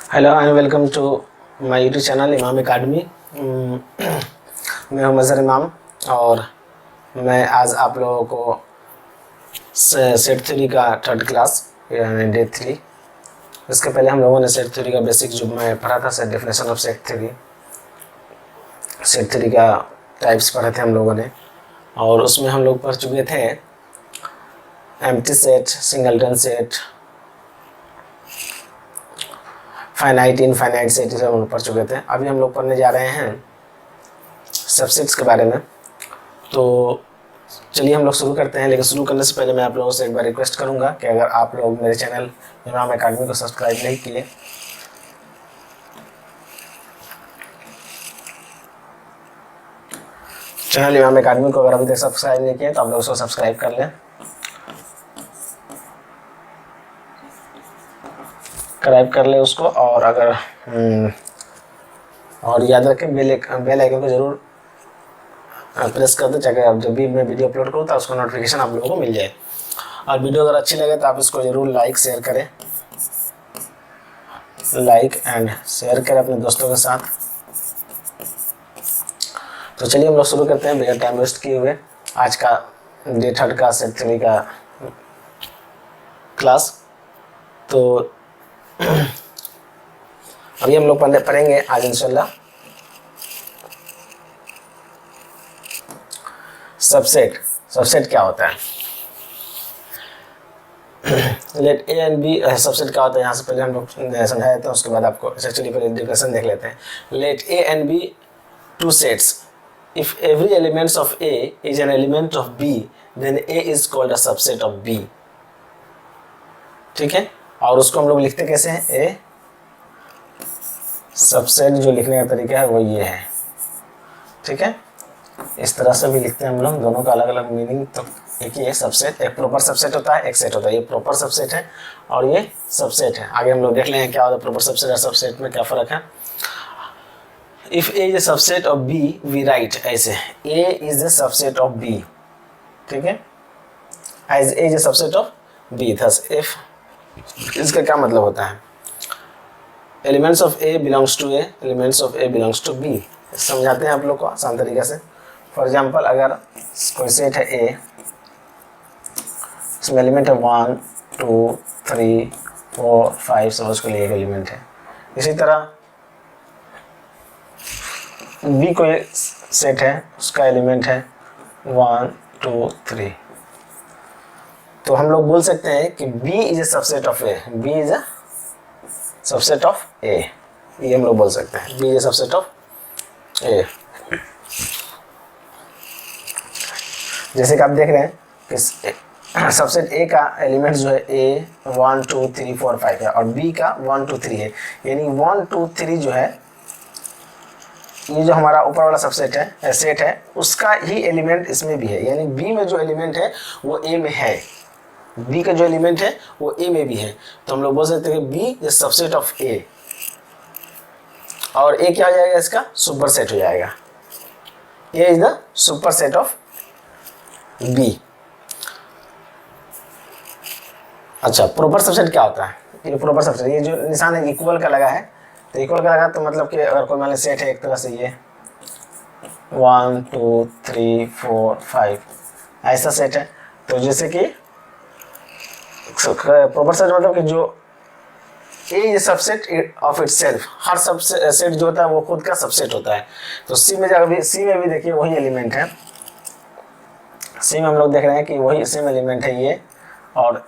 Hello and welcome to my YouTube channel Imam academy. मैं हूं मज़हर इमाम और मैं आज आप लोगों को सेट थ्योरी का थर्ड क्लास यानी डे 3। इसके पहले हम लोगों ने सेट थ्योरी का बेसिक जो मैं पढ़ा था set definition of set theory का टाइप्स पढ़े थे हम लोगों ने, और उसमें हम लोग पढ़ चुके थे empty set, singleton set, finite, infinite set, हम लोग पढ़ चुके थे। अभी हम लोग पढ़ने जा रहे हैं सबसेट्स के बारे में। तो चलिए हम लोग शुरू करते हैं, लेकिन शुरू करने से पहले मैं आप लोगों से एक बार रिक्वेस्ट करूंगा कि अगर आप लोग मेरे चैनल इमाम एकेडमी को सब्सक्राइब नहीं किए चैनल इमाम एकेडमी को अगर अभी तक सब्सक्राइब नहीं किए तो आप लोग उसको सब्सक्राइब कर लें, उसको। और अगर और याद रखें बेल आइकन को जरूर प्रेस कर दें, चाहे आप जब भी मैं वीडियो अपलोड करूँ तो उसका नोटिफिकेशन आप लोगों को मिल जाए। और वीडियो अगर अच्छी लगे तो आप इसको जरूर लाइक शेयर करें, अपने दोस्तों के साथ। तो चलिए हम लोग शुरू करते हैं बगैर टाइम वेस्ट किए हुए आज का डे थर्ड का सेट थ्योरी का क्लास। तो अभी हम लोग पढ़ेंगे आज इंशाल्लाह सबसेट क्या होता है। Let A and B subset क्या होता है, यहाँ से पहले हम लोग समझा देते हैं, उसके बाद आपको एक्चुअली पहले डिफिनेशन देख लेते हैं। Let A and B two sets, if every elements of A is an element of B then A is called a subset of B. ठीक है, और उसको हम लोग लिखते कैसे हैं, ए सबसेट जो लिखने का तरीका है वो ये है। ठीक है, इस तरह से भी लिखते हैं हम लोग, दोनों का अलग अलग मीनिंग तो एक ही है। सबसेट एक प्रॉपर सबसेट होता है, एक सेट होता है। ये प्रॉपर सबसेट है और ये सबसेट है। आगे हम लोग देख लेंगे क्या होता है प्रॉपर सबसेट और सबसेट में क्या फर्क है। If A is a subset of B we write ऐसे, A is a subset of B. ठीक है, as A is a subset of B, thus if, इसका क्या मतलब होता है, elements of A belongs to A, elements of A belongs to B. समझाते हैं आप लोग को आसान तरीके से। फॉर एग्जाम्पल, अगर कोई सेट है ए, इसमें एलिमेंट है 1 2 3 4 5, सपोज के लिए एक एलिमेंट है। इसी तरह बी कोई सेट है, उसका एलिमेंट है 1 2 3, तो हम लोग बोल सकते हैं कि B is a subset of A, B is a subset of A, ये हम लोग बोल सकते हैं, B is a subset of A. जैसे कि आप देख रहे हैं कि सबसेट ए का एलिमेंट जो है ए 1 2 3 4 5 है और बी का 1 2 3 है, यानी 1 2 3 जो है ये जो हमारा ऊपर वाला सबसेट है, सेट है, उसका ही एलिमेंट इसमें भी है। यानी बी में जो एलिमेंट है वो ए में है, बी का जो एलिमेंट है वो ए में भी है। तो हम लोग बोल सकते हैं कि बी इज सबसेट ऑफ ए, और ए क्या हो जाएगा, इसका सुपर सेट हो जाएगा। A is the superset of B. अच्छा, प्रॉपर सबसेट क्या होता है, ये प्रॉपर सबसेट, ये जो निशान है इक्वल का लगा है, तो इक्वल का लगा तो मतलब कि अगर कोई मान लीजिए सेट है एक तरह से ये 1 2 3 4 5 ऐसा सेट है, तो जैसे कि प्रॉपर सेट मतलब कि जो A is subset of itself, हर सबसेट जो होता है वो खुद का सबसेट होता है। तो सी में भी देखिए वही एलिमेंट है, सी में हम लोग देख रहे हैं कि वही सेम एलिमेंट है ये, और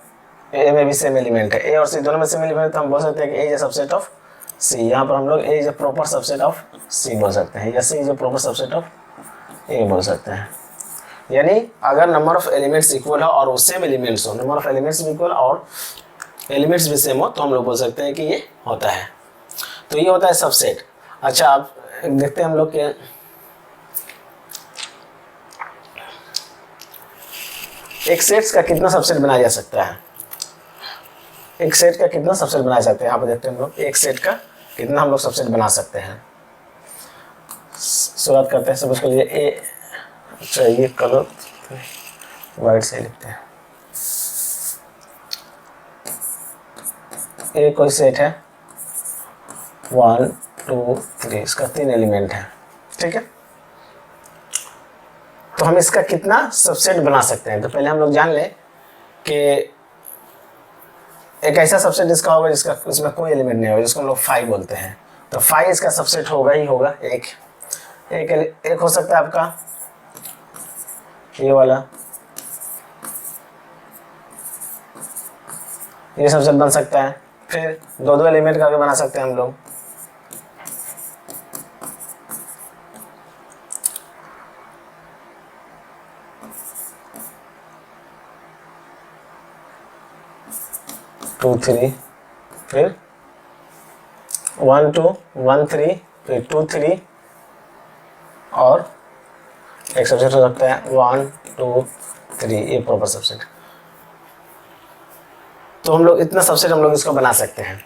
ए में भी सेम एलिमेंट है, ए और सी दोनों में सेम एलिमेंट है, तो हम बोल सकते हैं कि A is a subset of C. यहाँ पर हम लोग A is a proper subset of C बोल सकते हैं, या C is a proper subset of A बोल सकते हैं। यानी अगर नंबर ऑफ एलिमेंट्स इक्वल हो और वो सेम एलिमेंट्स हो, नंबर ऑफ एलिमेंट्स भी इक्वल और एलिमेंट्स भी सेम हो, तो हम लोग बोल सकते हैं कि ये होता है। तो ये होता है सबसेट। अच्छा, आप देखते हैं हम लोग के एक सेट का कितना सबसेट बनाया जा सकता है, एक सेट का कितना सबसेट बना सकते हैं। यहाँ पर देखते हैं हम लोग एक सेट का कितना हम लोग सबसेट बना सकते हैं। शुरुआत करते हैं, सपोज कर लीजिए ए, अच्छा ये कलर वाइट से लिखते हैं, ए कोई सेट है 1 2 3, इसका 3 एलिमेंट है, ठीक है। तो हम इसका कितना सबसेट बना सकते हैं, तो पहले हम लोग जान लें कि एक ऐसा सबसेट इसका होगा जिसका इसमें कोई एलिमेंट नहीं होगा, जिसको हम लोग 5 बोलते हैं। तो 5 इसका सबसेट होगा ही होगा। एक हो सकता है आपका ये वाला, ये सबसेट बन सकता है। फिर 2 एलिमेंट का भी बना सकते हैं हम लोग। टू 3, फिर 1 2 1 3, फिर 2 3, और एक सबसेट हो सकता है 1 2 3, ये प्रॉपर सबसेट। तो हम लोग इतना सबसेट हम लोग इसको बना सकते हैं।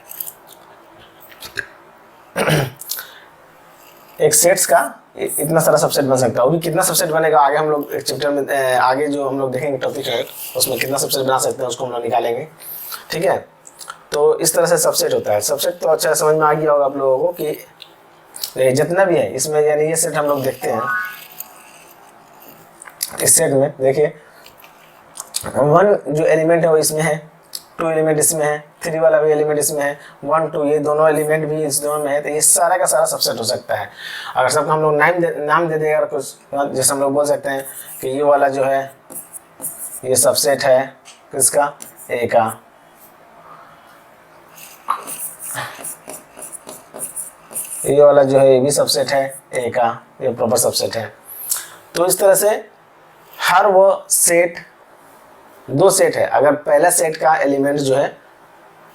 एक सेट्स का इतना सारा सबसेट बन सकता है। अभी कितना सबसेट बनेगा आगे हम लोग एक चैप्टर में, आगे जो हम लोग देखेंगे टॉपिक है उसमें कितना सबसेट बना सकते हैं उसको हम लोग निकालेंगे, ठीक है। तो इस तरह से सबसेट होता है। सबसेट तो अच्छा समझ में आ गया होगा आप लोगों को कि जितना भी है इसमें, यानी ये सेट हम लोग देखते हैं। इस सेट में देखिए 1 जो एलिमेंट है वो इसमें है, 2 एलिमेंट इसमें है, 3 वाला भी एलिमेंट इसमें है, 1 2 ये दोनों एलिमेंट भी इस दोनों में है। तो ये सारा का सारा सबसेट हो सकता है। अगर सबका हम लोग नाम दे देगा कुछ, जैसे हम लोग बोल सकते हैं कि ये वाला जो है ये सबसेट है किसका, ए का। ये वाला जो है ये भी सबसेट है ए का, ये प्रॉपर सबसेट है। तो इस तरह से हर वो सेट, 2 सेट है, अगर पहला सेट का एलिमेंट जो है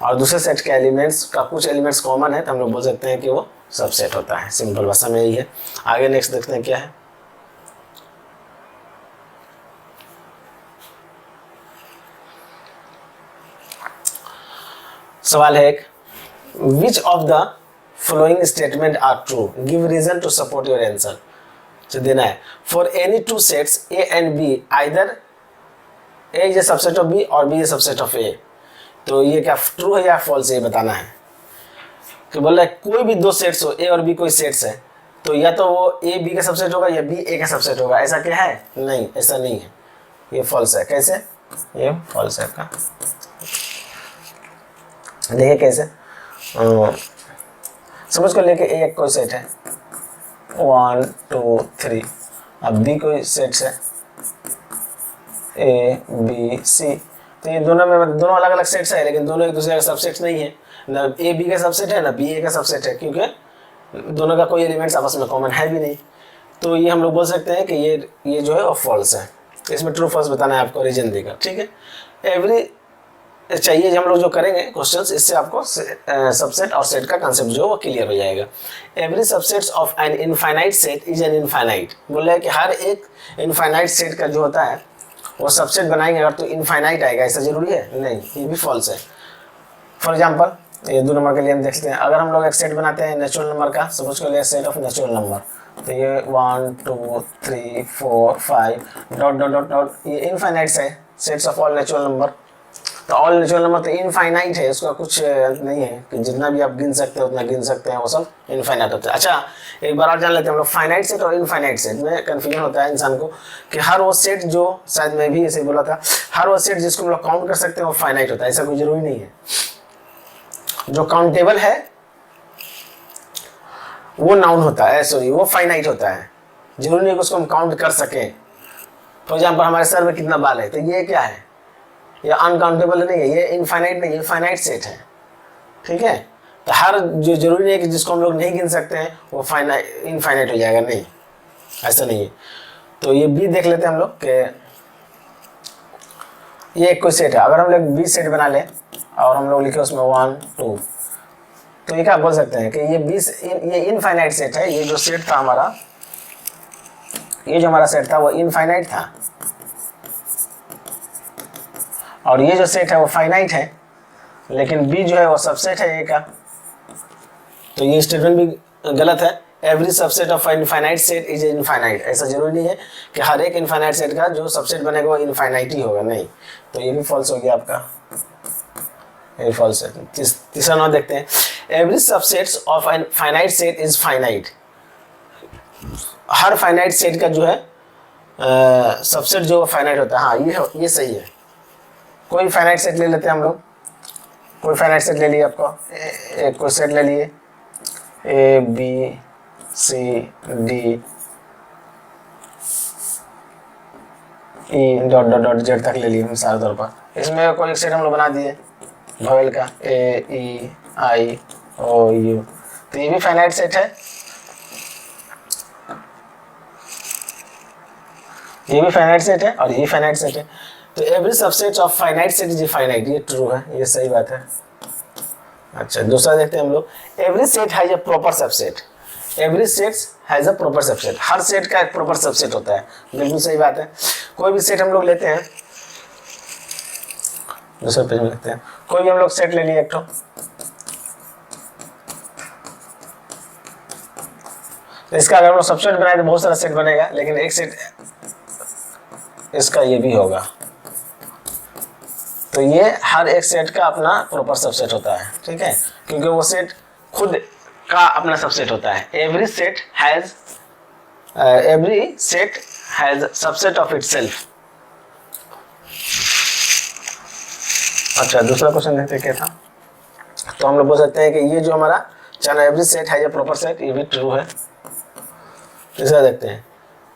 और दूसरे सेट के एलिमेंट्स का कुछ एलिमेंट्स कॉमन है तो हम लोग बोल सकते हैं कि वो सबसेट होता है। सिंपल भाषा में यही है। आगे नेक्स्ट देखते हैं क्या है। सवाल है एक, which of the following statement are true, give reason to support your answer. जो देना है, for any 2 sets A and B either A is a subset of B और B is subset of A. तो ये क्या true है या false है ये बताना है। तो बोल रहा है कोई भी 2 सेट्स हो, ए और बी कोई सेट्स है, तो या तो वो ए बी का सबसेट होगा या बी ए का सबसेट होगा। ऐसा क्या है? नहीं, ऐसा नहीं है, ये फॉल्स है। कैसे? ये फॉल्स है का, देखिए कैसे। सपोज को लेके ए एक कोई सेट है 1 2 3, अब बी कोई सेट्स है ए बी सी। तो ये दोनों में दोनों अलग अलग सेट्स है, लेकिन दोनों एक दूसरे का सबसेट नहीं है। ना ए बी का सबसेट है ना बी ए का सबसेट है, क्योंकि दोनों का कोई एलिमेंट्स आपस में कॉमन है भी नहीं। तो ये हम लोग बोल सकते हैं कि ये जो है वो फॉल्स है। इसमें ट्रू फॉल्स बताना है आपको, रीजन देगा, ठीक है। एवरी चाहिए हम लोग जो करेंगे क्वेश्चंस, इससे आपको सबसेट और सेट का कंसेप्ट जो है वो क्लियर हो जाएगा। Every subsets of an infinite set is an infinite. बोल रहा है कि हर एक इनफाइनाइट सेट का जो होता है वो सबसेट बनाएंगे अगर तो इनफाइनाइट आएगा, ऐसा जरूरी है? नहीं, ये भी फॉल्स है। फॉर एग्जांपल ये 2 नंबर के लिए हम देखते हैं। अगर हम लोग एक सेट बनाते हैं नेचुरल नंबर का, सपोज कर लिया सेट ऑफ नेचुरल नंबर, तो ये 1 2 3 4 5 डॉट डॉट डॉट डॉट, ये इनफाइनाइट है, sets of all natural number. तो ऑल नेचुरल नंबर तो इनफाइनाइट है, उसका कुछ अंत नहीं है कि जितना भी आप गिन सकते हैं उतना गिन सकते हैं, वो सब इनफाइनाइट होता है। अच्छा, एक बार और जान लेते हैं हम लोग फाइनाइट सेट और इनफाइनाइट सेट में कन्फ्यूजन होता है इंसान को कि हर वो सेट जो, शायद मैं भी ऐसे बोला था, हर वो सेट जिसको हम लोग काउंट कर सकते हैं वो फाइनाइट होता है। ऐसा कोई जरूरी नहीं है। जो काउंटेबल है वो नाउन होता है, सॉरी वो फाइनाइट होता है। जरूरी नहीं कि उसको हम काउंट कर सकें। फॉर एग्जाम्पल हमारे सर में कितना बाल है, तो ये क्या है? ये अनकाउंटेबल नहीं है, ये इनफाइनाइट नहीं, ये फाइनाइट सेट है, ठीक है। तो हर जो जरूरी नहीं है कि जिसको हम लोग नहीं गिन सकते हैं वो फाइनाइट इनफाइनाइट हो जाएगा, नहीं, ऐसा नहीं है। तो ये बी देख लेते हैं हम लोग कि ये एक कोई सेट है। अगर हम लोग बी सेट बना लें और हम लोग लिखे उसमें 1 2, तो ये क्या बोल सकते हैं कि ये इनफाइनाइट सेट है। ये जो सेट था हमारा, ये जो हमारा सेट था वो इनफाइनाइट था, और ये जो सेट है वो फाइनाइट है, लेकिन बी जो है वो सबसेट है ए का। तो ये स्टेटमेंट भी गलत है। Every subset of infinite set is infinite. ऐसा जरूरी नहीं है कि हर एक इनफाइनाइट सेट का जो सबसेट बनेगा वो इनफाइनाइट ही होगा, नहीं। तो ये भी फॉल्स हो गया आपका, ये फॉल्स है। तीसरा नंबर देखते हैं। Every subsets of an finite set is finite. हर फाइनाइट सेट का जो है सबसेट जो फाइनाइट होता है। हाँ ये सही है। कोई फाइनाइट सेट ले लेते हैं हम लोग, कोई फाइनाइट सेट ले लिए आपको, एक कोई सेट ले लिए A B C D E dot dot dot Z तक ले लिए मिसाल तौर पर। इसमें कोई एक सेट हम लोग बना दिए वोवेल का ए ई आई ओ यू, तो ये भी फाइनाइट सेट है, ये भी फाइनाइट सेट है और ये फाइनाइट सेट है। तो every subset of finite set is finite, ये ट्रू है, ये सही बात है। अच्छा दूसरा देखते हैं हम लोग, every set has a proper subset. Every set has a proper subset, her set का एक प्रॉपर सबसेट होता है, बिल्कुल सही बात है। कोई भी सेट हम लोग लेते हैं, दूसरे पेज में लिखते हैं, कोई भी हम लोग सेट ले लिए एक, तो इसका अगर हम लोग सबसेट बनाए तो बहुत सारा सेट बनेगा, लेकिन एक सेट इसका ये भी होगा। तो ये हर एक सेट का अपना प्रॉपर सबसेट होता है, ठीक है, क्योंकि वो सेट खुद का अपना सबसेट होता है। Every set has subset of itself. अच्छा दूसरा क्वेश्चन देखते हैं क्या था। तो हम लोग बोल सकते हैं कि ये जो हमारा चलो every set has a proper set, ये भी ट्रू है। तीसरा देखते हैं,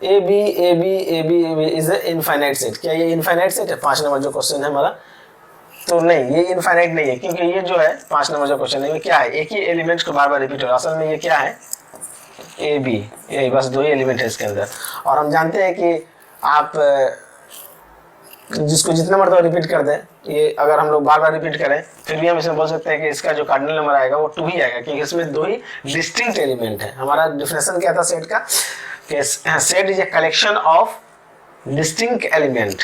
A B is a infinite set. क्या ये इनफाइनाइट सेट है? 5 नंबर जो क्वेश्चन है हमारा, तो नहीं, ये इनफाइनाइट नहीं है, क्योंकि ये जो है 5 नंबर जो क्वेश्चन है ये क्या है, एक ही एलिमेंट को बार बार रिपीट हो रहा है। असल में ये क्या है, ए बी, ये बस 2 ही एलिमेंट है इसके अंदर। और हम जानते हैं कि आप जिसको जितना मर्तबा रिपीट कर दें, ये अगर हम लोग बार बार रिपीट करें फिर भी हम इसमें बोल सकते हैं कि इसका जो कार्डिनल नंबर आएगा वो 2 ही आएगा, क्योंकि इसमें 2 ही डिस्टिंक्ट एलिमेंट है। हमारा डिफिनेशन क्या था सेट का, set is a collection of distinct element.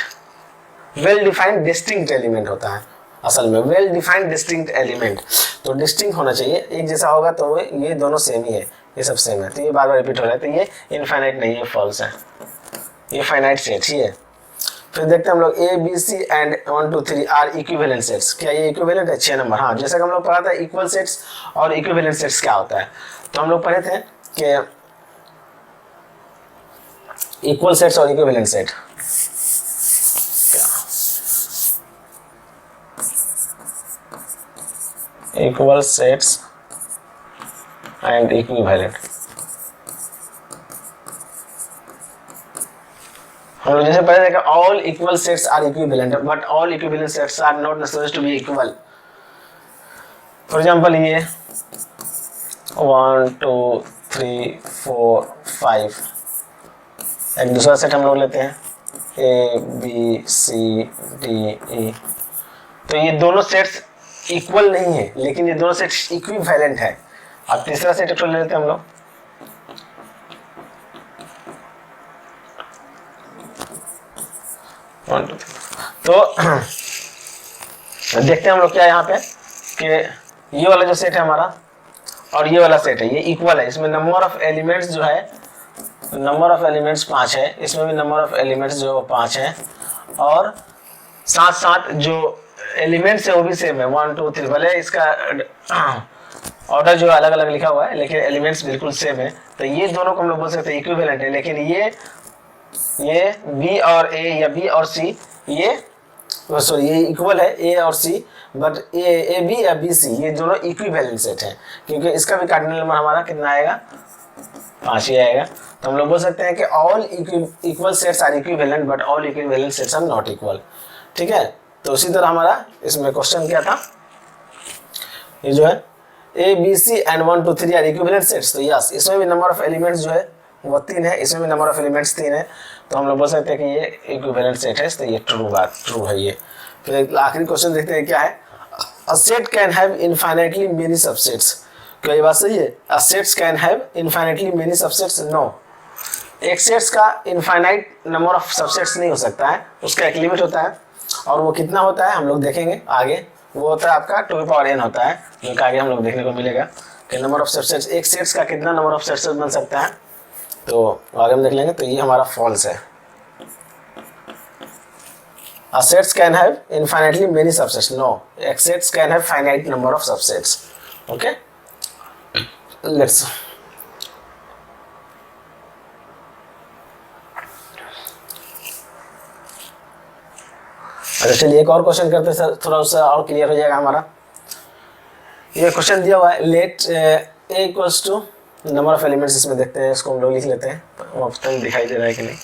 Well defined distinct element होता है असल में, वेल डिफाइंड डिस्टिंक्ट एलिमेंट। तो डिस्टिंक्ट होना चाहिए, एक जैसा होगा तो ये दोनों सेम ही है, ये सब सेम है, तो ये बार बार रिपीट हो रहा है, तो ये इनफाइनाइट नहीं है, फॉल्स है, ये फाइनाइट सेट ही है। फिर देखते हैं हम लोग A B C and 1 2 3 are equivalent sets. क्या ये इक्विवेलेंट है? 6 नंबर। हाँ, जैसा कि हम लोग पढ़ा था इक्वल सेट्स और इक्विवेलेंट सेट्स क्या होता है, तो हम लोग पढ़े थे कि इक्वल सेट्स और equivalent set, equal sets and equivalent. हम लोग जैसे पढ़े थे कि all equal sets are equivalent, but all equivalent sets are not necessary to be equal. For example ये 1 2 3 4 5, एक दूसरा सेट हम लोग लेते हैं ए बी सी डी ई, तो ये दोनों सेट्स इक्वल नहीं है, लेकिन ये दोनों सेट्स इक्विवेलेंट है। अब तीसरा सेट ले लेते हैं हम लोग, तो देखते हैं हम लोग क्या यहाँ पे कि ये वाला जो सेट है हमारा और ये वाला सेट है, ये इक्वल है। इसमें नंबर ऑफ एलिमेंट्स जो है, नंबर ऑफ एलिमेंट्स 5 है, इसमें भी नंबर ऑफ एलिमेंट्स जो 5 है, और साथ साथ जो एलिमेंट्स है वो भी सेम है 1 2 3। भले इसका ऑर्डर जो अलग अलग लिखा हुआ है, लेकिन एलिमेंट्स बिल्कुल सेम है, तो ये दोनों को हम लोग बोल सकते हैं इक्विवेलेंट है। लेकिन ये बी और ए या बी और सी, ये सॉरी ये इक्वल है ए और सी, बट ए बी या बी सी ये दोनों इक्विवेलेंट सेट है, क्योंकि इसका भी कार्डिनल नंबर हमारा कितना आएगा, 5 ही आएगा। तो हम लोग बोल सकते हैं कि all equal sets are equivalent but all equivalent sets are not equal, ठीक है। तो उसी तरह हमारा इसमें क्वेश्चन क्या था, ये जो है A B C and 1 2 3 are equivalent sets, तो यस इसमें भी नंबर ऑफ एलिमेंट्स जो है वो 3 है, इसमें भी नंबर ऑफ एलिमेंट्स 3 है, तो हम लोग बोल सकते हैं कि ये इक्विवेलेंट सेट है, तो ये ट्रू है ये। फिर आखिरी क्वेश्चन देखते हैं क्या है, a set can have infinitely many subsets. क्या ये बात सही है? A sets can have infinitely many subsets, no. एक सेट्स का इनफाइनाइट नंबर ऑफ सबसेट्स नहीं हो सकता है, उसका एक लिमिट होता है, और वो कितना होता है हम लोग देखेंगे आगे, वो होता है आपका 2n होता है, जो आगे हम लोग देखने को मिलेगा कि नंबर ऑफ सबसेट्स, एक सेट्स का कितना नंबर ऑफ सबसेट्स बन सकता है, तो आगे हम देख लेंगे। तो ये हमारा फॉल्स है। A sets can have infinitely many subsets. No, sets can have finite number of subsets. Okay? Let's अच्छा चलिए एक और क्वेश्चन करते हैं सर, थोड़ा उससे और क्लियर हो जाएगा हमारा। ये क्वेश्चन दिया हुआ है, let A equals to number of elements, इसमें देखते हैं, इसको हम लोग लिख लेते हैं, ऑप्शन दिखाई दे रहा है कि नहीं।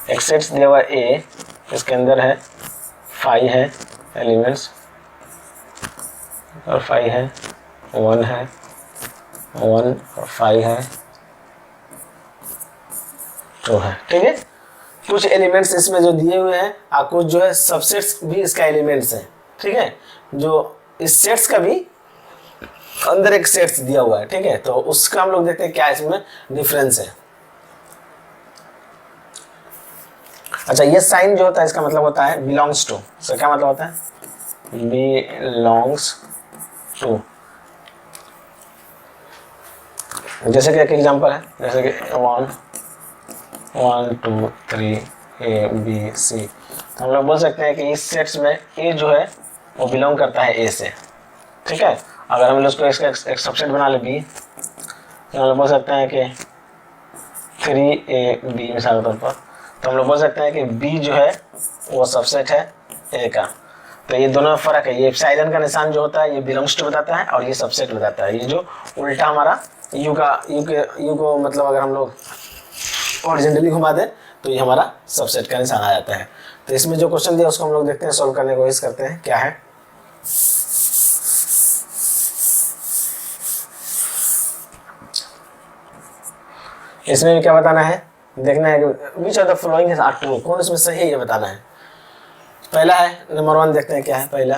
एक सेट दिया हुआ है ए, इसके अंदर है 5 है एलिमेंट्स और 5 है, 1 है, 1 और 5 है, 2 है, ठीक है। कुछ एलिमेंट्स इसमें जो दिए हुए हैं और कुछ जो है सबसेट्स भी इसका एलिमेंट्स है, ठीक है। जो इस सेट्स का भी अंदर एक सेट्स दिया हुआ है, ठीक है। तो उसका हम लोग देखते हैं क्या इसमें डिफरेंस है। अच्छा ये साइन जो होता है इसका मतलब होता है बिलोंग्स टू, इसका क्या मतलब होता है, बिलोंग्स टू। जैसे कि एक एग्जांपल है, जैसे कि 1 2 3 A B C, तो हम लोग बोल सकते हैं कि इस सेट्स में A जो है वो बिलोंग करता है A से, ठीक है। अगर हम लोग उसको इसका एक सबसेट बना ले B, तो हम लोग बोल सकते हैं कि 3AB मिसाल के तौर पर, तो हम लोग बोल सकते हैं कि B जो है वो सबसेट है A का। तो ये दोनों में फ़र्क है, ये साइलेंट का निशान जो होता है ये बिलोंग्स टू बताता है और ये सबसेट बताता है। ये जो उल्टा हमारा यू को मतलब अगर हम लोग हॉरिजॉन्टली घुमा दें तो ये हमारा सबसेट का निशान आ जाता है। तो इसमें जो क्वेश्चन दिया उसको हम लोग देखते हैं, सॉल्व करने की कोशिश करते हैं क्या है। इसमें भी क्या बताना है, देखना है कि which of the following is are true, कौन इसमें सही है ये बताना है। पहला है नंबर 1, देखते हैं क्या है। पहला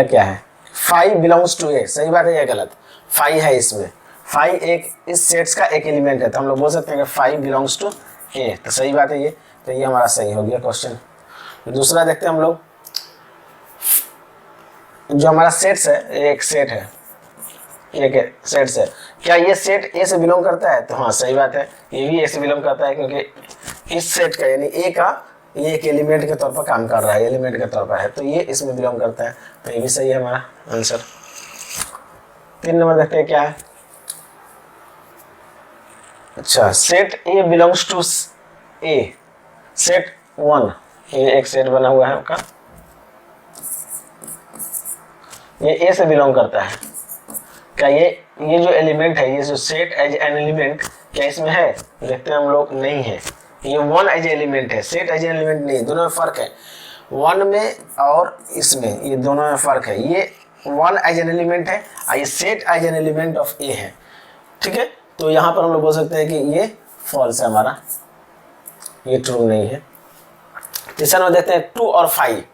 क्या है, 5 बिलोंग्स टू ए, सही बात है या गलत। 5 है इसमें, 5 एक इस सेट्स का एक एलिमेंट है, तो हम लोग बोल सकते हैं कि 5 बिलोंग्स टू ए, तो सही बात है ये, तो ये हमारा सही हो गया क्वेश्चन। दूसरा देखते हैं हम लोग, जो हमारा सेट्स है, एक सेट है, एक सेट्स है, क्या ये सेट ए से बिलोंग करता है, तो हाँ सही बात है, ये भी ए से बिलोंग करता है, क्योंकि इस सेट का यानी ए का ये एक एलिमेंट के तौर पर काम कर रहा है, एलिमेंट के तौर पर है, तो ये इसमें बिलोंग करता है, तो ये भी सही है हमारा आंसर। 3 नंबर देखते हैं क्या है। अच्छा, set A belongs to A, set 1, ये एक सेट बना हुआ है आपका, ये ए से बिलोंग करता है, क्या ये जो एलिमेंट है, ये जो सेट एज एन एलिमेंट क्या इसमें है, देखते हैं हम लोग, नहीं है। ये 1 एज एलिमेंट है, सेट एज एलिमेंट नहीं, दोनों में फर्क है, 1 में और इसमें, ये दोनों में फर्क है। ये 1 एज एन एलिमेंट है और ये set as an element of A है, ठीक है। तो यहाँ पर हम लोग बोल सकते हैं कि ये फॉल्स है हमारा, ये ट्रू नहीं है। तीसरा नंबर देखते हैं 2 और 5,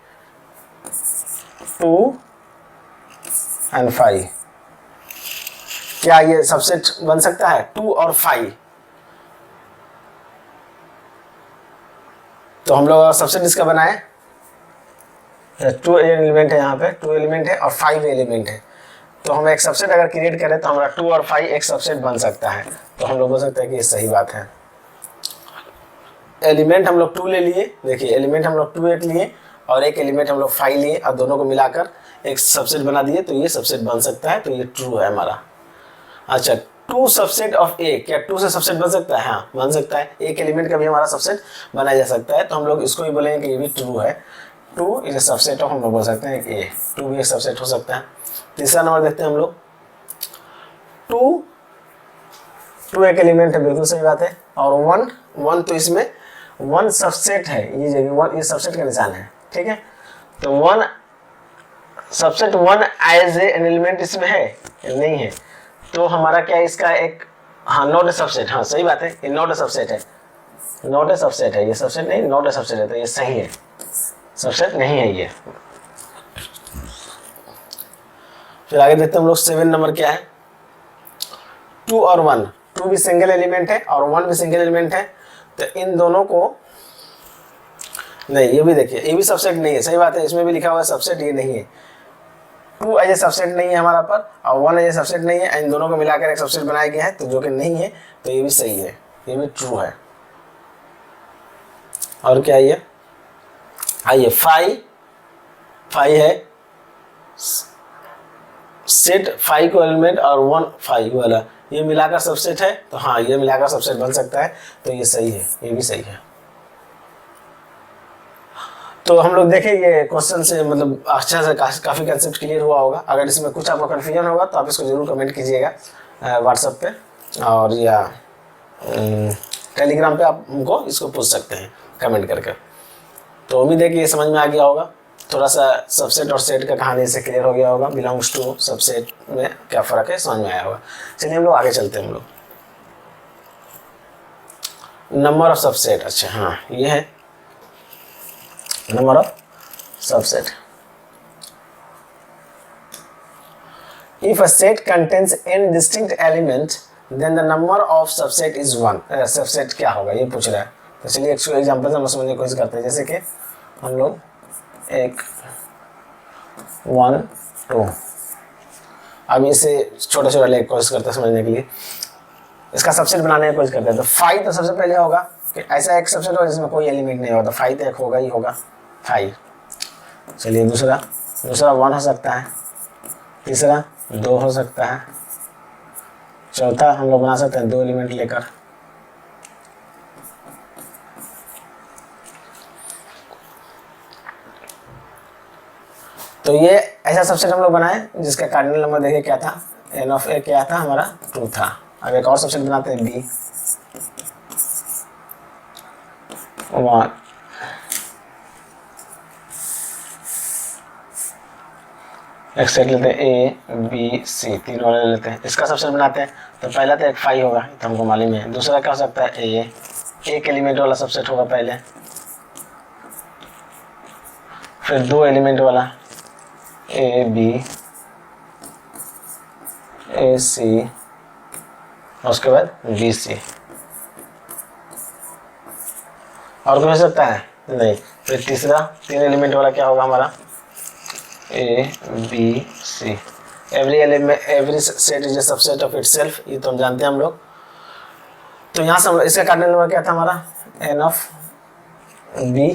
2 एंड 5, क्या ये सबसेट बन सकता है 2 और 5, तो हम लोग सबसेट इसका बनाए, 2 एलिमेंट है यहाँ पे, 2 एलिमेंट है और 5 एलिमेंट है, तो हम एक सबसेट अगर क्रिएट करें तो हमारा 2 और 5 एक सबसेट बन सकता है, तो हम लोग बोल सकते हैं कि ये सही बात है। एलिमेंट हम लोग 2 ले लिए, देखिए एलिमेंट हम लोग 2 एक लिए और एक एलिमेंट हम लोग 5 लिए और दोनों को मिलाकर एक सबसेट बना दिए, तो ये सबसेट बन सकता है, तो ये ट्रू है हमारा। अच्छा, 2 सबसेट ऑफ ए, क्या 2 से सबसेट बन सकता है, हाँ बन सकता है, एक एलिमेंट का भी हमारा सबसेट बनाया जा सकता है, तो हम लोग इसको भी बोलेंगे कि ये भी ट्रू है, 2 इज ए सबसेट ऑफ, हम लोग बोल सकते हैं कि ए, 2 भी एक सबसेट हो सकता है। तीसरा नंबर देखते हैं हम लोग, 2 एक एलिमेंट है, बिल्कुल सही बात है, और 1 तो इसमें 1 सबसेट है, ये जगह 1 ये सबसेट का निशान है, ठीक है। तो 1 सबसेट 1 एज एन एलिमेंट इसमें है नहीं है, तो हमारा क्या है इसका एक, हाँ नॉट ए सबसेट, हाँ सही बात है, ये नॉट ए सबसेट है, नॉट ए सबसेट है, ये सबसेट नहीं नॉट ए सबसेट है, तो ये सही है, सबसेट नहीं है ये। फिर आगे देखते हैं हम लोग 7 नंबर क्या है, 2 और 1, 2 भी सिंगल एलिमेंट है और 1 भी सिंगल एलिमेंट है, तो इन दोनों को नहीं, ये भी देखिए ये भी सबसेट नहीं है, सही बात है, इसमें भी लिखा हुआ है सबसेट, ये नहीं है, 2 एज ए सबसेट नहीं है हमारा पर और 1 एज ए सबसेट नहीं है, इन दोनों को मिलाकर एक सबसेट बनाया गया है, तो जो कि नहीं है, तो ये भी सही है, ये भी ट्रू है। और क्या है ये, आइए फाइव है, सेट 5 को एलिमेंट और 1 5 वाला ये मिलाकर सबसेट है, तो हाँ ये मिलाकर सबसेट बन सकता है, तो ये सही है, ये भी सही है। तो हम लोग देखें ये क्वेश्चन से मतलब अच्छा से काफ़ी कंसेप्ट क्लियर हुआ होगा। अगर इसमें कुछ आपको कन्फ्यूजन होगा तो आप इसको जरूर कमेंट कीजिएगा व्हाट्सएप पे, और या टेलीग्राम पे आप हमको इसको पूछ सकते हैं कमेंट करके। तो उम्मीद है कि ये समझ में आ गया होगा, थोड़ा सा सबसेट और सेट का कहानी से क्लियर हो गया होगा, बिलोंग्स टू सबसेट में क्या फ़र्क है समझ में आया होगा। चलिए हम लोग आगे चलते हैं। हम लोग नंबर ऑफ सबसेट, अच्छा हाँ ये है number of subset. If a set contains n distinct element, then the number of subset is 1। Subset क्या होगा ये पूछ रहा है। तो चलिए एक एग्जांपल से हम समझने की कोशिश करते हैं। जैसे कि हम लोग एक 1 2, अब इसे छोटा छोटा लेकर कोशिश करते हैं समझने के लिए, इसका सबसेट बनाने की कोशिश करते हैं। तो 5 तो सबसे पहले होगा कि ऐसा एक सबसेट होगा जिसमें कोई एलिमेंट नहीं होगा, तो 5 तो एक होगा ही होगा 5। चलिए दूसरा 1 हो सकता है, तीसरा 2 हो सकता है, चौथा हम लोग बना सकते हैं 2 एलिमेंट लेकर, तो ये ऐसा सबसेट हम लोग बनाए जिसका कार्डिनल नंबर देखिए क्या था, n ऑफ a क्या था हमारा 2 था। अब एक और सबसेट बनाते हैं b 1, एक सेट लेते हैं a b c, तीन वाले लेते हैं, इसका सबसेट बनाते हैं। तो पहला तो एक 5 होगा, तो हमको मालूम है। दूसरा क्या हो सकता है a, एक एलिमेंट वाला सबसेट होगा पहले, फिर 2 एलिमेंट वाला a b a c, और उसके बाद b c। और कोई हो सकता है नहीं। फिर तीसरा 3 एलिमेंट वाला क्या होगा हमारा a b c। Every set is a subset of itself, ये तो हम जानते हैं हम लोग। तो यहाँ से इसका कार्डिनल नंबर क्या था हमारा n ऑफ b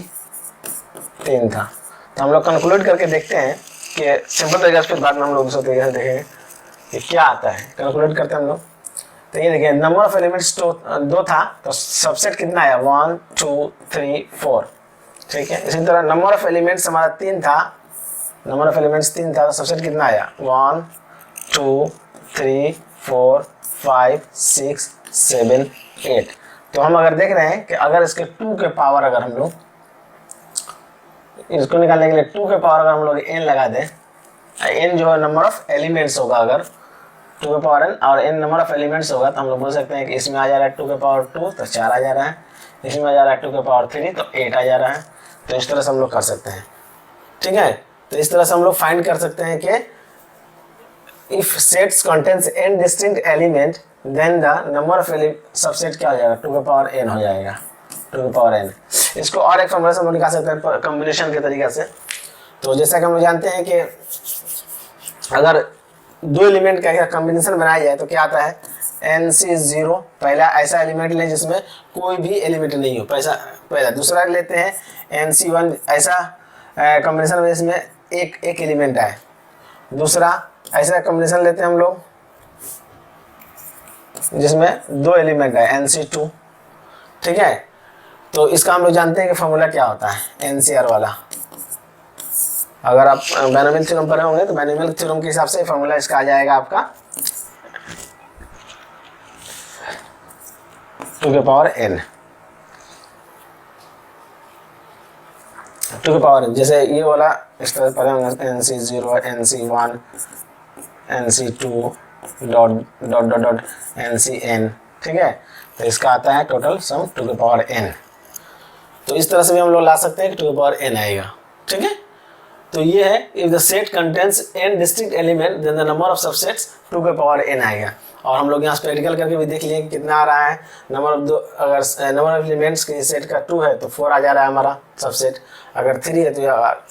3 था। तो हम लोग कंक्लूड करके देखते हैं कि सिंपल तरीके से, फिर बाद में हम लोग दूसरे तरीके से देखेंगे कि क्या आता है। कंक्लूड करते हैं हम लोग। तो ये देखिए नंबर ऑफ एलिमेंट्स 2 था, तो सबसेट कितना आया 1 2 3 4, ठीक है। इसी तरह नंबर ऑफ एलिमेंट्स हमारा 3 था, नंबर ऑफ एलिमेंट्स 3 था, तो सबसेट कितना आया 1 2 3 4 5 6 7 8। तो हम अगर देख रहे हैं कि अगर इसके 2 के पावर, अगर हम लोग इसको निकालने के लिए 2 के पावर अगर हम लोग n लगा दें, n जो है नंबर ऑफ एलिमेंट्स होगा, अगर 2 के पावर n और n नंबर ऑफ एलिमेंट्स होगा, तो हम लोग बोल सकते हैं कि इसमें आ जा रहा है 2 के पावर 2 तो 4 आ जा रहा है, इसमें आ जा रहा है 2 के पावर 3 तो 8 आ जा रहा है। तो इस तरह से हम लोग कर सकते हैं, ठीक है। तो इस तरह से हम लोग फाइंड कर सकते हैं कि if sets contains n distinct element then the number of subset क्या हो जाएगा 2 के पावर n हो जाएगा, 2 के पावर n। इसको और एक फॉर्मूला से हम लोग निकाल सकते हैं कॉम्बिनेशन के तरीके से। तो जैसा कि हम लोग जानते हैं कि अगर 2 एलिमेंट का कॉम्बिनेशन बनाया जाए तो क्या आता है NC0, पहला ऐसा एलिमेंट लें जिसमें कोई भी एलिमेंट नहीं हो, पहला। दूसरा लेते हैं NC1, ऐसा कॉम्बिनेशन में जिसमें एक एलिमेंट है। दूसरा ऐसा कॉम्बिनेशन लेते हैं हम लोग जिसमें 2 एलिमेंट है NC2, ठीक है। तो इसका हम लोग जानते हैं कि फॉर्मूला क्या होता है NCR वाला। अगर आप बायनोमियल थ्योरम पढ़े होंगे तो बायनोमियल थ्योरम के हिसाब से फॉर्मूला इसका आ जाएगा आपका 2 के पावर n, 2 के पावर n। जैसे ये वाला इस तरह पढ़े होंगे NC0 NC1 NC2 dot dot dot dot NCn, ठीक है। तो इसका आता है टोटल सम 2 के पावर n। तो इस तरह से भी हम लोग ला सकते हैं कि 2 के पावर n आएगा, ठीक है। तो ये है if the set contains n distinct element then the number of subsets 2 के पावर n आएगा। और हम लोग यहाँ प्रैक्टिकल करके भी देख लिए कितना आ रहा है नंबर ऑफ अगर नंबर ऑफ एलिमेंट्स के सेट का 2 है तो 4 आ जा रहा है हमारा सबसेट, अगर 3 है तो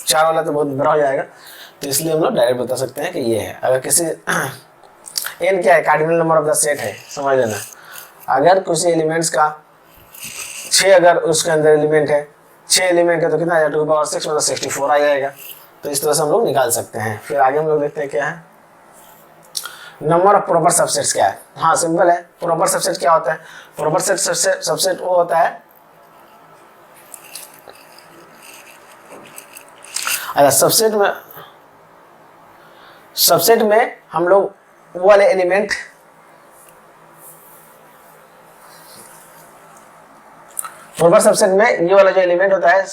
4 वाला तो बहुत बड़ा हो जाएगा। तो इसलिए हम लोग डायरेक्ट बता सकते हैं कि ये है। अगर किसी n क्या है cardinal number of the set है, समझ लेना। अगर किसी एलिमेंट्स का 6 अगर उसके अंदर एलिमेंट है 6 एलिमेंट है तो कितना आ जाएगा 2 की पावर 6 मतलब 64 आ जाएगा। तो इस तरह से हम लोग निकाल सकते हैं। फिर आगे हम लोग देखते हैं क्या है, नंबर ऑफ प्रॉपर सबसेट्स क्या है। हाँ सिंपल है, प्रॉपर सबसेट क्या होता है, प्रॉपर सबसेट वो होता है, अच्छा सबसेट में हम लोग वो वाले एलिमेंट, प्रॉपर सबसेट में ये वाला जो एलिमेंट होता है,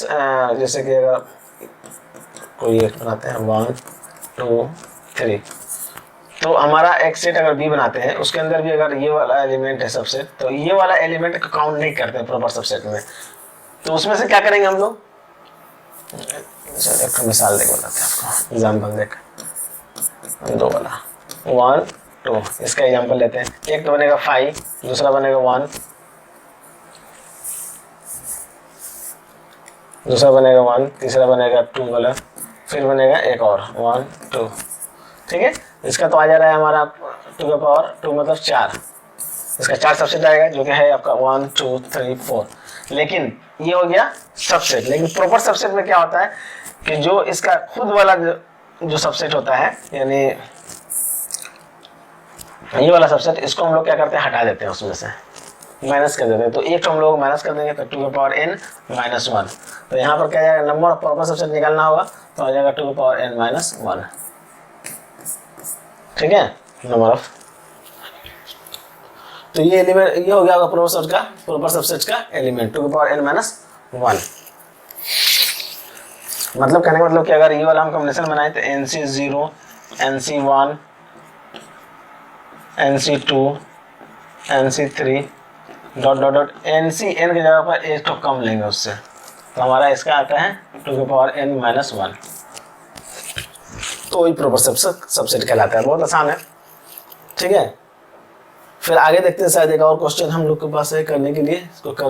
जैसे कि अगर कोई एक बनाते हैं 1 2 3, तो हमारा एक सेट अगर बी बनाते हैं उसके अंदर भी अगर ये वाला एलिमेंट है सबसेट, तो ये वाला एलिमेंट का काउंट नहीं करते हैं प्रॉपर सबसेट में। तो उसमें से क्या करेंगे हम लोग, एक मिसाल देख बताते हैं आपको, एग्जाम्पल देख, दो वाला 1 2, इसका एग्जाम्पल लेते हैं। एक तो बनेगा 5, दूसरा बनेगा 1, दूसरा बनेगा 1, तीसरा बनेगा 2 वाला, फिर बनेगा एक और 1 2, ठीक है। इसका तो आ जा रहा है हमारा 2 का पावर 2 मतलब 4, इसका 4 सबसेट आएगा जो कि है आपका 1 2 3 4। लेकिन ये हो गया सबसेट। लेकिन प्रॉपर सबसेट में क्या होता है कि जो इसका खुद वाला जो सबसेट होता है, यानी ये वाला सबसेट, इसको हम लोग क्या करते हैं, हटा देते हैं, उसमें से माइनस कर देते हैं। तो एक हम लोग माइनस कर देंगे तो 2 का पावर n माइनस 1। तो यहाँ पर क्या जाएगा, नंबर ऑफ प्रॉपर सबसेट निकालना होगा तो आ जाएगा 2 का पावर n माइनस 1, ठीक है, नंबर ऑफ। तो ये एलिमेंट ये हो गया प्रॉपर सबसेट का एलिमेंट 2 का पावर n माइनस 1। मतलब कहने का मतलब कि अगर ये वाला हम कॉम्बिनेशन बनाए तो NC0 NC1 NC2 NC3 dot dot dot NCn की जगह पर एक तो कम लेंगे उससे, तो हमारा इसका आता है 2 की पावर n माइनस 1। तो वही प्रॉपर सबसेट कहलाता है। बहुत आसान है, ठीक है। फिर आगे देखते हैं, शायद एक और क्वेश्चन हम लोग के पास है करने के लिए, इसको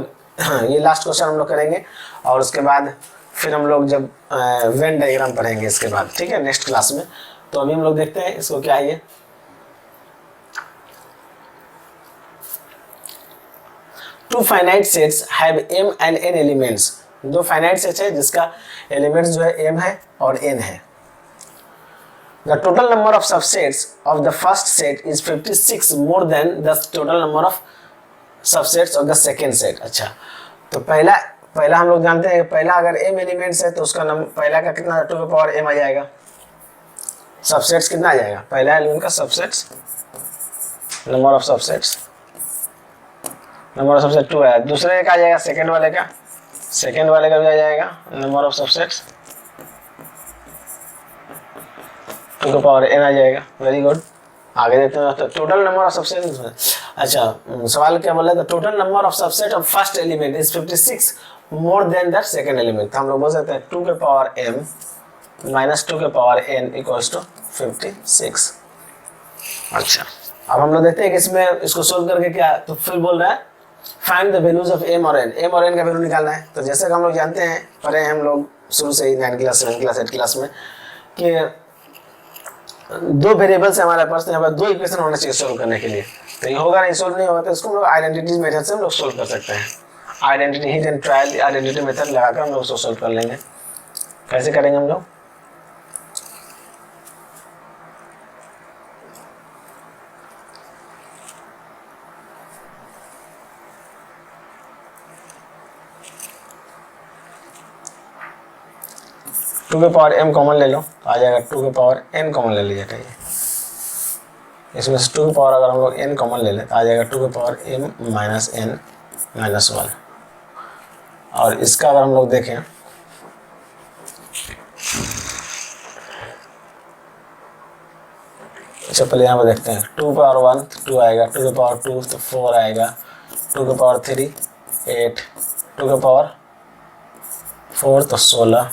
ये लास्ट क्वेश्चन हम लोग करेंगे और उसके बाद फिर हम लोग जब वेन डायग्राम पढ़ेंगे इसके बाद, ठीक है, नेक्स्ट क्लास में। तो अभी हम लोग देखते हैं इसको क्या है। Two finite sets have m and n elements. दो फाइनाइट सेट है जिसका एलिमेंट्स जो है m है और n है। The total number of subsets of the first set is 56 more than the total number of subsets of the second set। अच्छा, तो पहला हम लोग जानते हैं कि पहला अगर m एलिमेंट्स है तो उसका पहला का कितना 2 की पावर m आ जाएगा। सबसेट्स कितना आ जाएगा, पहला एलिमेंट का सबसेट्स, नंबर ऑफ सबसेट्स 2 है। दूसरे का आ जाएगा सेकंड वाले का भी आ जाएगा नंबर ऑफ सबसेट्स 2 का पावर n आ जाएगा। वेरी गुड, आगे देखते हैं। तो टोटल नंबर ऑफ सबसेट, अच्छा सवाल क्या बोला था, total number of subset of first element is 56 more than that second element. हम लोग बोल सकते हैं 2 के पावर m माइनस 2 के पावर n इक्वल्स टू 56। अच्छा, अब हम लोग देखते हैं कि इसमें इसको सोल्व करके क्या, तो फिर बोल रहा है find the values of m और n का वैल्यू निकालना है। तो जैसे कि हम लोग जानते हैं, पढ़े हैं हम लोग शुरू से ही 9 क्लास 7 क्लास 8 क्लास में, कि दो वेरिएबल्स है हमारे पास, तो यहाँ पर दो इक्वेशन होना चाहिए सोल्व करने के लिए। तो ये होगा नहीं, सोल्व नहीं होगा, तो इसको हम लोग आइडेंटिटी मेथड से हम लोग सोल्व कर सकते हैं। Identity hit and trial identity method लगाकर हम लोग उसको सोल्व कर लेंगे। कैसे करेंगे हम लोग, टू के पावर m कॉमन ले लो, आ जाएगा 2 के पावर n कॉमन ले लीजिए। इसमें से 2 के पावर अगर हम लोग n कॉमन ले लें तो आ जाएगा 2 के power m minus n minus 1। और इसका अगर हम लोग देखें, अच्छा पहले यहाँ पर देखते हैं, 2 पावर 1 तो 2 आएगा, 2 के पावर 2 तो 4 आएगा, 2 के पावर 3 8, 2 के पावर 4 तो 16,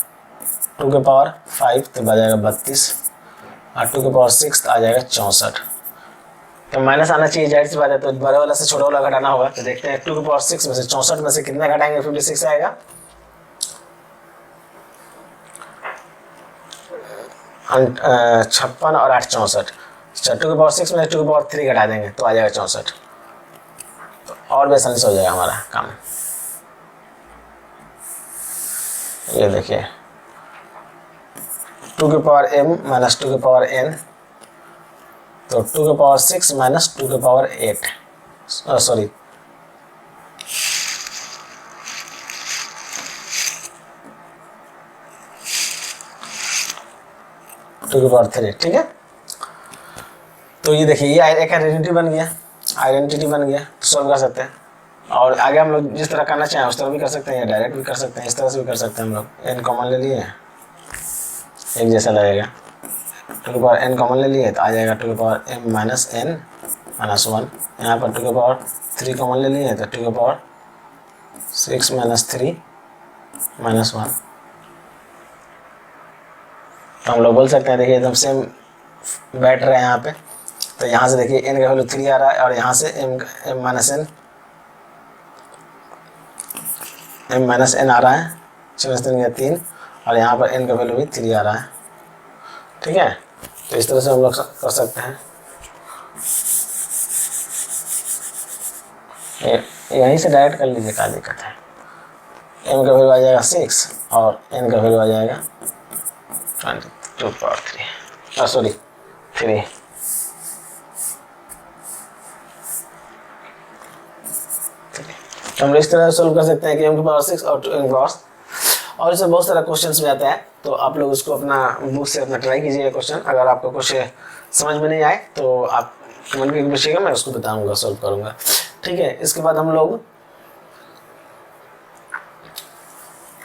2 के पावर 5 तो आ जाएगा 32 और 2 के पावर 6 तो आ जाएगा 64। तो माइनस आना चाहिए, जाहिर सी बात है, तो बड़े वाला से छोटा वाला घटाना होगा। तो देखते हैं 2 के पावर 6 में से 64 में से कितना घटाएंगे, 56 आएगा। 56 और 8 64। 2 के पावर 6 में से 2 के पावर 3 घटा देंगे तो आ जाएगा 64। तो और भी आसानी से हो जाएगा हमारा काम। ये देखिए 2 की पावर m माइनस 2 की पावर n, तो 2 की पावर 6 माइनस 2 की पावर 8, सॉरी 2 की पावर 3, ठीक है। तो ये देखिए ये एक आइडेंटिटी बन गया, आइडेंटिटी बन गया, सॉल्व कर सकते हैं। और आगे हम लोग जिस तरह करना चाहें उस तरह भी कर सकते हैं, या डायरेक्ट भी कर सकते हैं, इस तरह से भी कर सकते हैं। हम लोग n कॉमन ले लिए, एक जैसा लगेगा, 2 की पावर n कॉमन ले लिए तो आ जाएगा 2 की power m minus n minus 1। यहाँ पर 2 की पावर 3 कॉमन ले लिए तो 2 की पावर 6 माइनस 3 माइनस 1। तो हम लोग बोल सकते हैं, देखिए एकदम सेम बैठ रहे हैं यहाँ पे। तो यहाँ से देखिए n का वैल्यू 3 आ रहा है, और यहाँ से m माइनस n आ रहा है, 3, और यहाँ पर n का वैल्यू भी 3 आ रहा है, ठीक है। तो इस तरह से हम लोग कर सकते हैं। यहीं से डायरेक्ट कर लीजिए, क्या दिक्कत है। m का वैल्यू आ जाएगा 6 और n का वैल्यू आ जाएगा 22 पावर 3, सॉरी 3। हम इस तरह सोल्व कर सकते हैं कि m की पावर 6 और 2 m की पावर, और इसमें बहुत सारा क्वेश्चंस भी आता है। तो आप लोग उसको अपना बुक से अपना ट्राई कीजिए क्वेश्चन। अगर आपको कुछ समझ में नहीं आए तो आप कमेंट करके पूछिएगा, मैं उसको बताऊंगा, सॉल्व करूंगा, ठीक है। इसके बाद हम लोग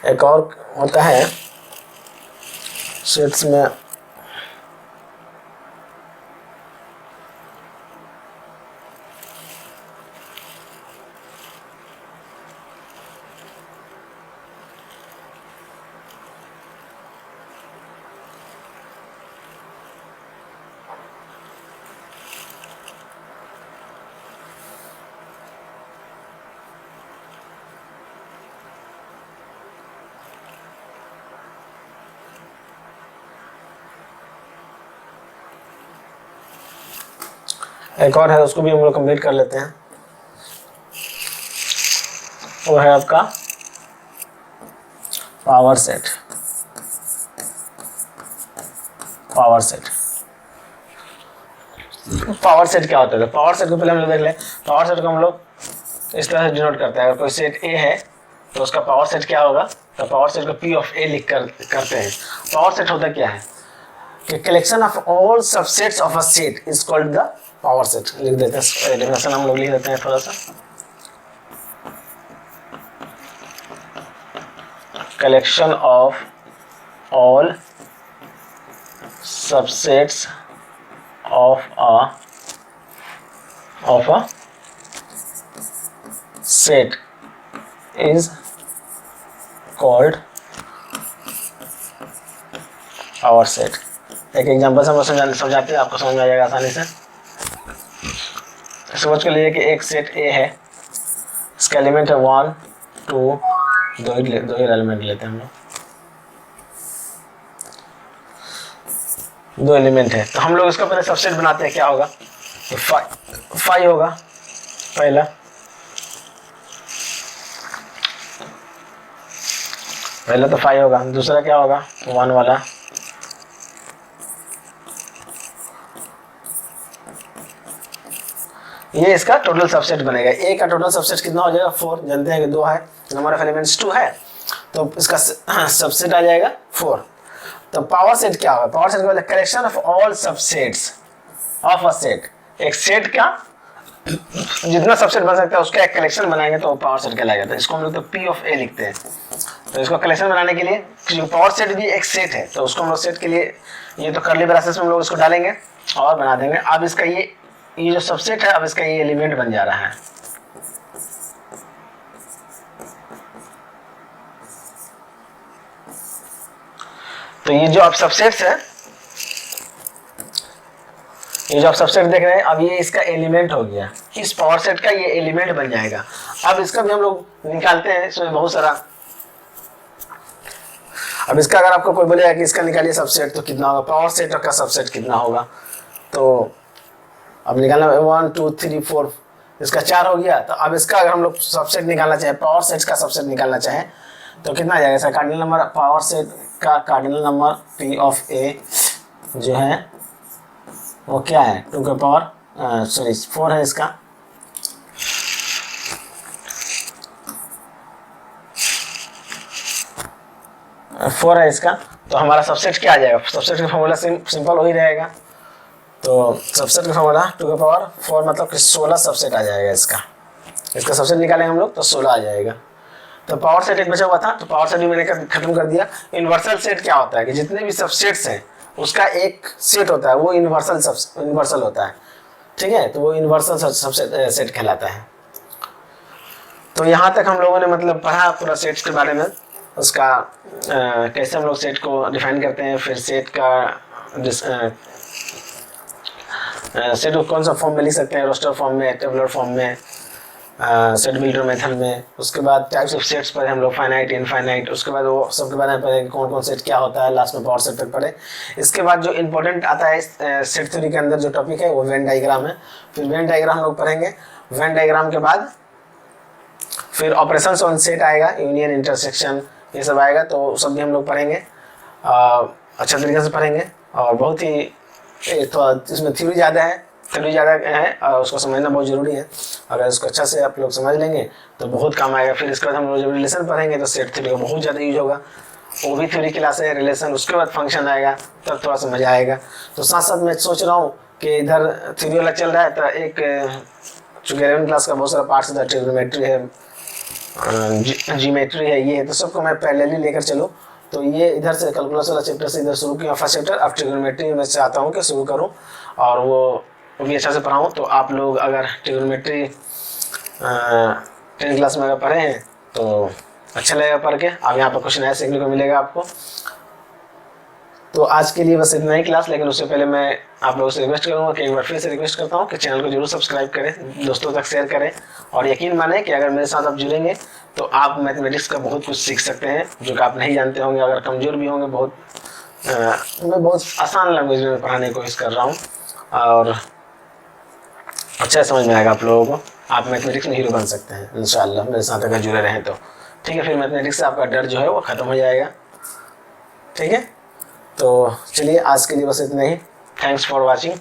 एक और होता है सेट्स में, एक और है, उसको भी हम लोग कंप्लीट कर लेते हैं। वो है आपका पावर सेट। पावर सेट क्या होता है? पावर सेट को पहले हम लोग देख लें। पावर सेट को हम लोग इस तरह से डिनोट करते हैं। अगर कोई सेट ए है तो उसका पावर सेट क्या होगा? तो पावर सेट को पी ऑफ ए लिख कर करते हैं। पावर सेट होता क्या है कि collection of all subsets of a set is called the power set. लिख देते हैं, डेफिनेशन हम लोग लिख देते हैं थोड़ा सा। Collection of all subsets of a set is called power set। एक एग्जांपल से हम समझाते हैं, आपको समझ में आ जाएगा आसानी से। समझ के लिए कि एक सेट ए है, इसका एलिमेंट है 1 2, दो ही एलिमेंट लेते हैं हम लोग, दो एलिमेंट है। तो हम लोग इसका पहले सबसेट बनाते हैं। क्या होगा? तो 5 होगा पहला, तो 5 होगा। दूसरा क्या होगा? 1 वाला, ये इसका टोटल सबसेट बनेगा। ए का टोटल सबसेट कितना हो जाएगा? 4। जानते हैं कि 2 है, नंबर ऑफ एलिमेंट्स 2 है, तो इसका सबसेट आ जाएगा 4। तो पावर सेट क्या होगा? पावर सेट का मतलब collection of all subsets of a set. एक सेट का जितना सबसेट बन सकता है उसका एक कलेक्शन बनाएंगे तो पावर सेट कहलाएगा। तो इसको हम लोग तो पी ऑफ ए लिखते हैं। तो इसको कलेक्शन बनाने के लिए, पावर सेट भी एक सेट है, तो उसको हम लोग सेट के लिए ये तो कर्ली ब्रैकेट्स में हम लोग इसको डालेंगे और बना देंगे। अब इसका ये जो सबसेट है, अब इसका ये एलिमेंट बन जा रहा है। तो ये जो आप सबसेट्स है, ये जो आप सबसेट देख रहे हैं, अब ये इसका एलिमेंट हो गया। इस पावर सेट का ये एलिमेंट बन जाएगा। अब इसका भी हम लोग निकालते हैं, इसमें बहुत सारा। अब इसका अगर आपको कोई बोलेगा कि इसका निकालिए सबसेट तो कितना होगा, पावर सेट का सबसेट कितना होगा, तो अब निकालना 1 2 3 4, इसका 4 हो गया। तो अब इसका अगर हम लोग सबसेट निकालना चाहें, पावर सेट का सबसेट निकालना चाहें, तो कितना आ जाएगा इसका कार्डिनल नंबर पावर सेट का cardinal number P of A जो है वो क्या है 2 के पावर सॉरी 4 है इसका। फोर है इसका। तो हमारा सबसेट क्या आ जाएगा, सबसेट का फॉर्मूला सिंपल हो ही रहेगा। तो सबसेट का फॉर्मूला 2 के पावर 4 मतलब कि 16 सबसेट आ जाएगा इसका सबसेट निकालेंगे हम लोग तो 16 आ जाएगा। तो पावर सेट एक बचा हुआ था, तो पावर सेट भी मैंने खत्म कर दिया। यूनिवर्सल सेट क्या होता है कि जितने भी सबसेट्स हैं उसका एक सेट होता है, वो यूनिवर्सल होता है, ठीक है। तो वो यूनिवर्सल सबसेट सेट कहलाता है। तो यहाँ तक हम लोगों ने मतलब पढ़ा पूरा सेट्स के बारे में, उसका कैसे हम लोग सेट को डिफाइन करते हैं, फिर सेट का सेट को कौन सा फॉर्म में लिख सकते हैं, रोस्टर फॉर्म में, टेबुलर फॉर्म में, सेट बिल्डर मेथड में। उसके बाद टाइप्स ऑफ सेट्स पर हम लोग फाइनाइट इनफाइनाइट, उसके बाद वो सबके बारे में पढ़े कौन कौन सेट क्या होता है, लास्ट में पावर सेट तक पढ़े। इसके बाद जो इंपॉर्टेंट आता है सेट थ्योरी के अंदर जो टॉपिक है वो वेन डायग्राम है। फिर वेन डायग्राम हम लोग पढ़ेंगे। वेन डायग्राम के बाद फिर ऑपरेशंस ऑन सेट आएगा, यूनियन इंटरसेक्शन ये सब आएगा, तो सब भी हम लोग पढ़ेंगे, अच्छा तरीके से पढ़ेंगे। और बहुत ही तो इसमें थ्योरी ज़्यादा है और उसको समझना बहुत ज़रूरी है। अगर इसको अच्छा से आप लोग समझ लेंगे तो बहुत काम आएगा। फिर इसके बाद हम लोग जब रिलेशन पढ़ेंगे तो सेट थ्योरी का बहुत ज़्यादा यूज होगा, वो भी थ्योरी क्लास है रिलेशन। उसके बाद फंक्शन आएगा, तब थोड़ा सा मज़ा आएगा। तो साथ साथ मैं सोच रहा हूँ कि इधर थ्योरी वाला चल रहा है, तो एक चूँकि 11 क्लास का बहुत सारा पार्ट्स है, ट्रिग्नोमेट्री है, जीमेट्री है, ये है, तो सबको मैं पैरेलली लेकर चलूँ। तो ये इधर से कैलकुलस वाला चैप्टर से इधर शुरू किया फर्स्ट चैप्टर, अब ट्रिग्नोमेट्री में चाहता हूँ कि शुरू करूँ और वो भी अच्छा से पढ़ाऊँ। तो आप लोग अगर ट्रिग्नोमेट्री 10 क्लास में अगर पढ़े हैं तो अच्छा लगेगा पढ़ के, अब यहाँ पर कुछ नया सीखने को मिलेगा आपको। तो आज के लिए बस इतना ही क्लास, लेकिन उससे पहले मैं आप लोगों से रिक्वेस्ट करूँगा कि एक बार फिर से रिक्वेस्ट करता हूँ कि चैनल को जरूर सब्सक्राइब करें, दोस्तों तक शेयर करें और यकीन माने कि अगर मेरे साथ आप जुड़ेंगे तो आप मैथमेटिक्स का बहुत कुछ सीख सकते हैं जो कि आप नहीं जानते होंगे। अगर कमज़ोर भी होंगे, मैं बहुत आसान लैंग्वेज में पढ़ाने की कोशिश कर रहा हूँ और अच्छा समझ में आएगा आप लोगों को। आप मैथमेटिक्स में हीरो बन सकते हैं इंशाल्लाह, मेरे साथ अगर जुड़े रहें तो। ठीक है, फिर मैथमेटिक्स से आपका डर जो है वो ख़त्म हो जाएगा। ठीक है, तो चलिए आज के लिए बस इतना ही। Thanks for watching.